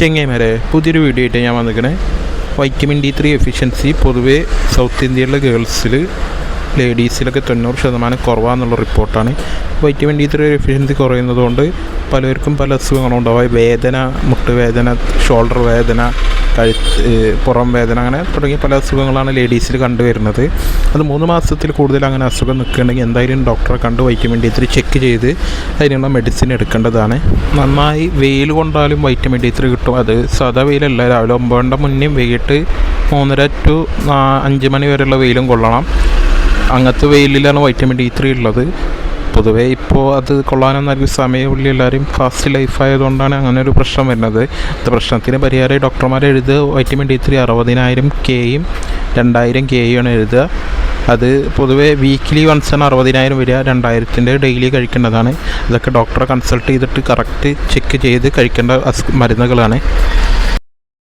ചെങ്ങൈമാരെ പുതിയൊരു വീഡിയോ ആയിട്ട് ഞാൻ വന്നിരിക്കണേ. വൈറ്റമിൻ D3 എഫിഷ്യൻസി പൊതുവേ സൗത്ത് ഇന്ത്യയിലെ ഗേൾസിൽ ലേഡീസിലൊക്കെ 90% കുറവാന്നുള്ള റിപ്പോർട്ടാണ്. വൈറ്റമിൻ D3 എഫിഷ്യൻസി കുറയുന്നതുകൊണ്ട് പലർക്കും പല അസുഖങ്ങളുണ്ടാവും. വേദന, മുട്ടുവേദന, ഷോൾഡർ വേദന, പുറം വേദന, അങ്ങനെ തുടങ്ങിയ പല അസുഖങ്ങളാണ് ലേഡീസിൽ കണ്ടുവരുന്നത്. അത് 3 മാസത്തിൽ കൂടുതൽ അങ്ങനെ അസുഖം നിൽക്കുകയാണെങ്കിൽ എന്തായാലും ഡോക്ടറെ കണ്ട് വൈറ്റമിൻ D3 ചെക്ക് ചെയ്ത് അതിനുള്ള മെഡിസിൻ എടുക്കേണ്ടതാണ്. നന്നായി വെയിൽ കൊണ്ടാലും വൈറ്റമിൻ D3 കിട്ടും. അത് സാധാ വെയിലല്ല, രാവിലെ 9 മുന്നേ വൈകിട്ട് 3:30 to 5 മണി വരെയുള്ള വെയിലും കൊള്ളണം. അങ്ങനത്തെ വെയിലിലാണ് വൈറ്റമിൻ D3 ഉള്ളത്. പൊതുവേ ഇപ്പോൾ അത് കൊള്ളാനൊന്നും സമയമില്ല, എല്ലാവരും ഫാസ്റ്റ് ലൈഫ് ആയതുകൊണ്ടാണ് അങ്ങനെ ഒരു പ്രശ്നം വരുന്നത്. അത് പ്രശ്നത്തിന് പരിഹാരമായി ഡോക്ടർമാർ എഴുതുക വൈറ്റമിൻ D3 60,000 Kയും 2,000 Kയുമാണ് എഴുതുക. അത് പൊതുവേ വീക്ക്ലി വൺസാണ് 60,000 വരിക. 2,000 ഡെയിലി കഴിക്കേണ്ടതാണ്. ഇതൊക്കെ ഡോക്ടറെ കൺസൾട്ട് ചെയ്തിട്ട് കറക്റ്റ് ചെക്ക് ചെയ്ത് കഴിക്കേണ്ട മരുന്നുകളാണ്.